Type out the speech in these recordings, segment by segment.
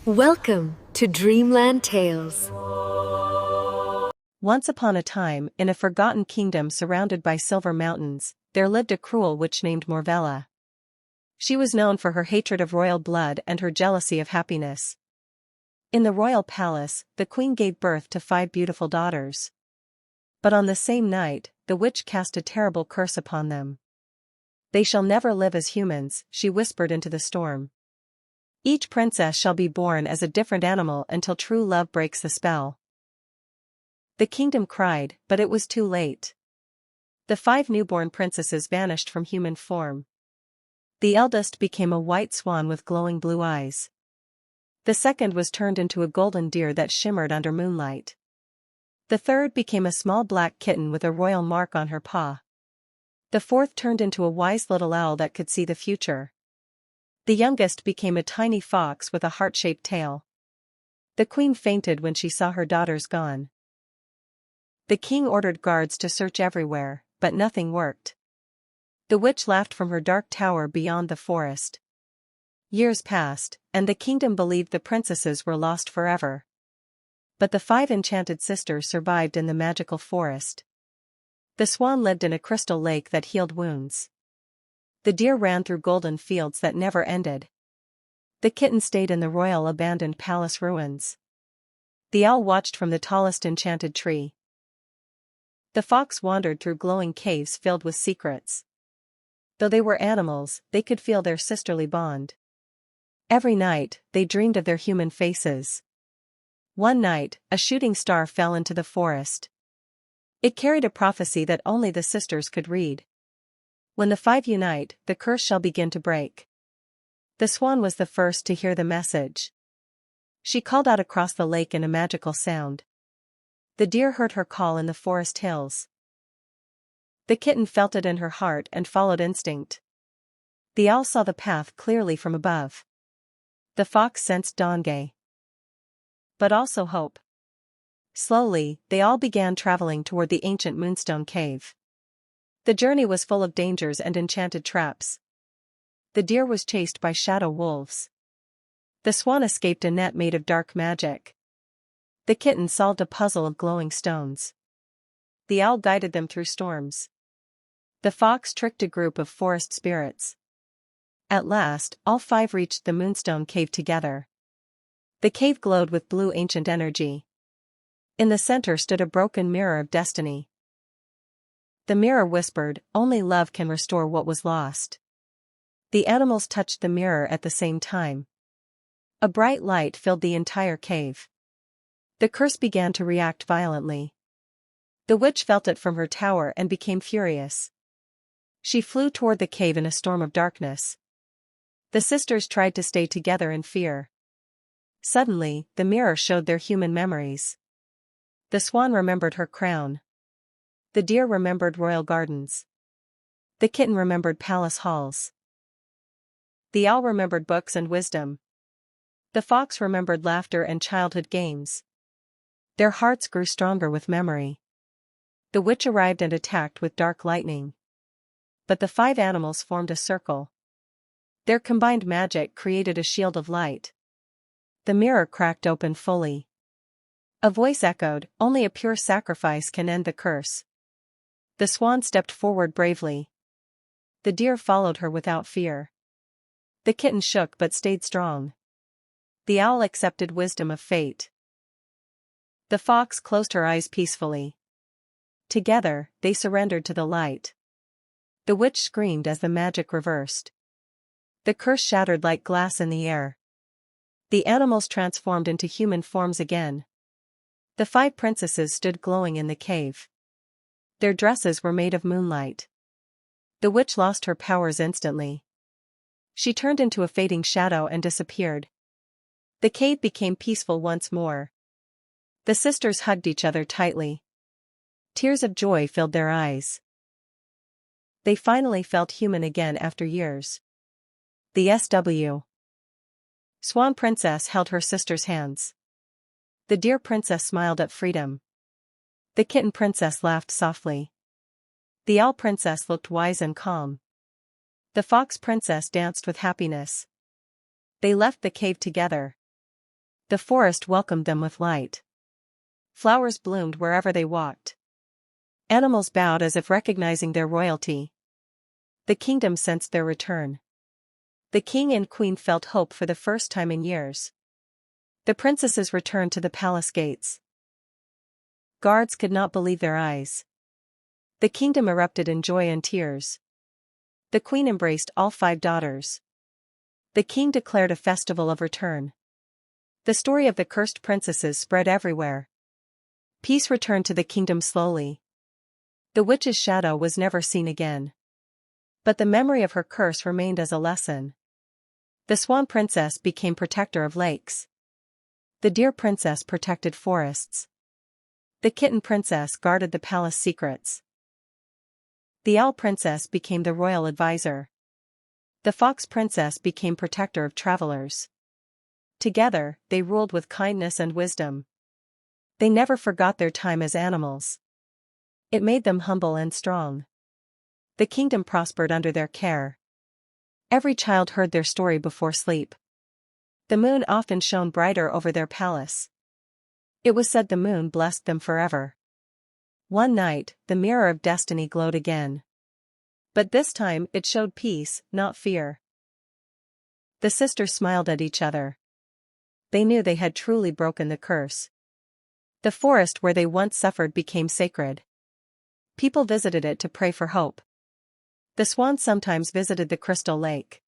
Welcome to Dreamland Tales. Once upon a time, in a forgotten kingdom surrounded by silver mountains, there lived a cruel witch named Morvella. She was known for her hatred of royal blood and her jealousy of happiness. In the royal palace, the queen gave birth to 5 beautiful daughters. But on the same night, the witch cast a terrible curse upon them. "They shall never live as humans," she whispered into the storm. "Each princess shall be born as a different animal until true love breaks the spell." The kingdom cried, but it was too late. The 5 newborn princesses vanished from human form. The eldest became a white swan with glowing blue eyes. The second was turned into a golden deer that shimmered under moonlight. The third became a small black kitten with a royal mark on her paw. The fourth turned into a wise little owl that could see the future. The youngest became a tiny fox with a heart-shaped tail. The queen fainted when she saw her daughters gone. The king ordered guards to search everywhere, but nothing worked. The witch laughed from her dark tower beyond the forest. Years passed, and the kingdom believed the princesses were lost forever. But the 5 enchanted sisters survived in the magical forest. The swan lived in a crystal lake that healed wounds. The deer ran through golden fields that never ended. The kitten stayed in the royal abandoned palace ruins. The owl watched from the tallest enchanted tree. The fox wandered through glowing caves filled with secrets. Though they were animals, they could feel their sisterly bond. Every night, they dreamed of their human faces. One night, a shooting star fell into the forest. It carried a prophecy that only the sisters could read. When the 5 unite, the curse shall begin to break. The swan was the first to hear the message. She called out across the lake in a magical sound. The deer heard her call in the forest hills. The kitten felt it in her heart and followed instinct. The owl saw the path clearly from above. The fox sensed danger, but also hope. Slowly, they all began traveling toward the ancient moonstone cave. The journey was full of dangers and enchanted traps. The deer was chased by shadow wolves. The swan escaped a net made of dark magic. The kitten solved a puzzle of glowing stones. The owl guided them through storms. The fox tricked a group of forest spirits. At last, all 5 reached the moonstone cave together. The cave glowed with blue ancient energy. In the center stood a broken mirror of destiny. The mirror whispered, "Only love can restore what was lost." The animals touched the mirror at the same time. A bright light filled the entire cave. The curse began to react violently. The witch felt it from her tower and became furious. She flew toward the cave in a storm of darkness. The sisters tried to stay together in fear. Suddenly, the mirror showed their human memories. The swan remembered her crown. The deer remembered royal gardens. The kitten remembered palace halls. The owl remembered books and wisdom. The fox remembered laughter and childhood games. Their hearts grew stronger with memory. The witch arrived and attacked with dark lightning. But the 5 animals formed a circle. Their combined magic created a shield of light. The mirror cracked open fully. A voice echoed, "Only a pure sacrifice can end the curse." The swan stepped forward bravely. The deer followed her without fear. The kitten shook but stayed strong. The owl accepted wisdom of fate. The fox closed her eyes peacefully. Together, they surrendered to the light. The witch screamed as the magic reversed. The curse shattered like glass in the air. The animals transformed into human forms again. The 5 princesses stood glowing in the cave. Their dresses were made of moonlight. The witch lost her powers instantly. She turned into a fading shadow and disappeared. The cave became peaceful once more. The sisters hugged each other tightly. Tears of joy filled their eyes. They finally felt human again after years. The Swan Princess held her sister's hands. The deer princess smiled at freedom. The kitten princess laughed softly. The owl princess looked wise and calm. The fox princess danced with happiness. They left the cave together. The forest welcomed them with light. Flowers bloomed wherever they walked. Animals bowed as if recognizing their royalty. The kingdom sensed their return. The king and queen felt hope for the first time in years. The princesses returned to the palace gates. Guards could not believe their eyes. The kingdom erupted in joy and tears. The queen embraced all 5 daughters. The king declared a festival of return. The story of the cursed princesses spread everywhere. Peace returned to the kingdom slowly. The witch's shadow was never seen again. But the memory of her curse remained as a lesson. The swan princess became protector of lakes. The deer princess protected forests. The kitten princess guarded the palace secrets. The owl princess became the royal advisor. The fox princess became protector of travelers. Together, they ruled with kindness and wisdom. They never forgot their time as animals. It made them humble and strong. The kingdom prospered under their care. Every child heard their story before sleep. The moon often shone brighter over their palace. It was said the moon blessed them forever. One night, the mirror of destiny glowed again. But this time it showed peace, not fear. The sisters smiled at each other. They knew they had truly broken the curse. The forest where they once suffered became sacred. People visited it to pray for hope. The swan sometimes visited the crystal lake.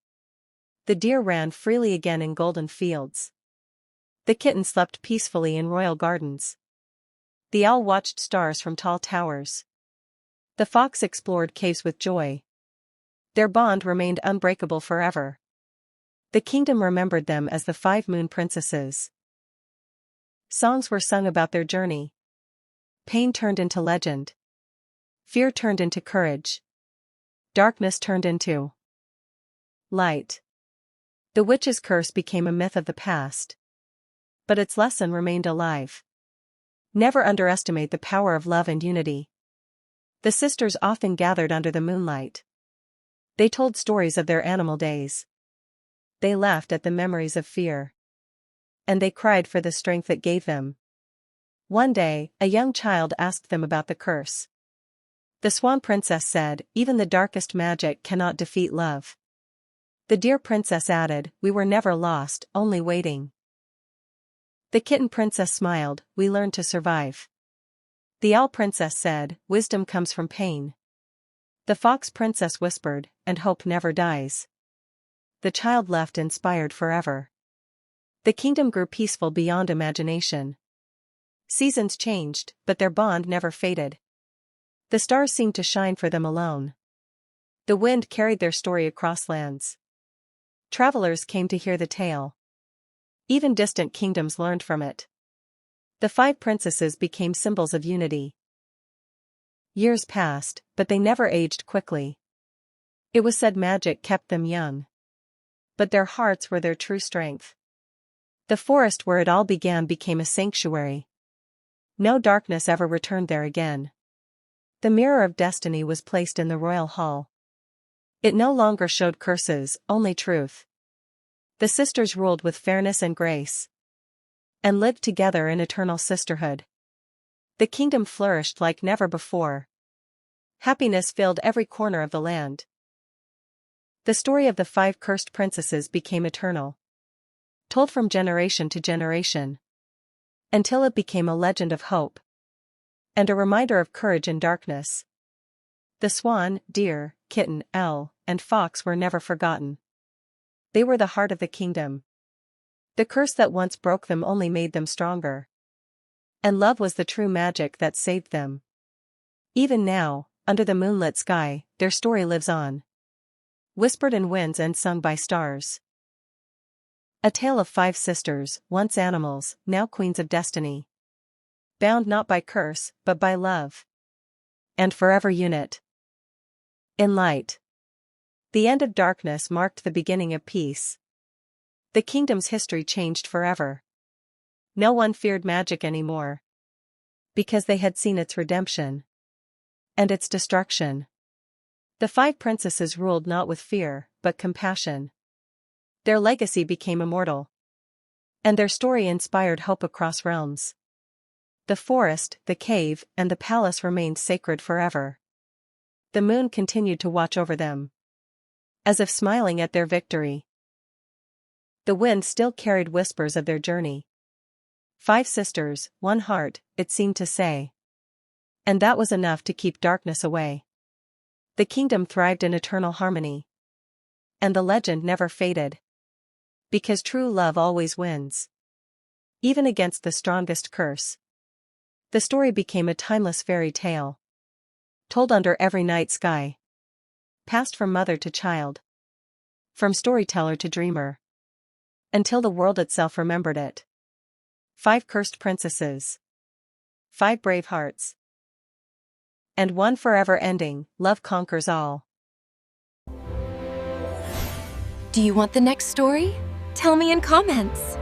The deer ran freely again in golden fields. The kitten slept peacefully in royal gardens. The owl watched stars from tall towers. The fox explored caves with joy. Their bond remained unbreakable forever. The kingdom remembered them as the 5 moon princesses. Songs were sung about their journey. Pain turned into legend. Fear turned into courage. Darkness turned into light. The witch's curse became a myth of the past. But its lesson remained alive. Never underestimate the power of love and unity. The sisters often gathered under the moonlight. They told stories of their animal days. They laughed at the memories of fear. And they cried for the strength it gave them. One day, a young child asked them about the curse. The swan princess said, "Even the darkest magic cannot defeat love." The deer princess added, "We were never lost, only waiting." The kitten princess smiled, "We learned to survive." The owl princess said, "Wisdom comes from pain." The fox princess whispered, "And hope never dies." The child left inspired forever. The kingdom grew peaceful beyond imagination. Seasons changed, but their bond never faded. The stars seemed to shine for them alone. The wind carried their story across lands. Travelers came to hear the tale. Even distant kingdoms learned from it. The 5 princesses became symbols of unity. Years passed, but they never aged quickly. It was said magic kept them young. But their hearts were their true strength. The forest where it all began became a sanctuary. No darkness ever returned there again. The mirror of destiny was placed in the royal hall. It no longer showed curses, only truth. The sisters ruled with fairness and grace. And lived together in eternal sisterhood. The kingdom flourished like never before. Happiness filled every corner of the land. The story of the 5 cursed princesses became eternal. Told from generation to generation. Until it became a legend of hope. And a reminder of courage in darkness. The swan, deer, kitten, owl, and fox were never forgotten. They were the heart of the kingdom. The curse that once broke them only made them stronger. And love was the true magic that saved them. Even now, under the moonlit sky, their story lives on. Whispered in winds and sung by stars. A tale of 5 sisters, once animals, now queens of destiny. Bound not by curse, but by love. And forever unite. In light. The end of darkness marked the beginning of peace. The kingdom's history changed forever. No one feared magic anymore. Because they had seen its redemption. And its destruction. The 5 princesses ruled not with fear, but compassion. Their legacy became immortal. And their story inspired hope across realms. The forest, the cave, and the palace remained sacred forever. The moon continued to watch over them, as if smiling at their victory. The wind still carried whispers of their journey. 5 sisters, 1 heart, it seemed to say. And that was enough to keep darkness away. The kingdom thrived in eternal harmony. And the legend never faded. Because true love always wins. Even against the strongest curse. The story became a timeless fairy tale. Told under every night sky. Passed from mother to child. From storyteller to dreamer. Until the world itself remembered it. 5 cursed princesses. 5 brave hearts. And one forever ending, love conquers all. Do you want the next story? Tell me in comments.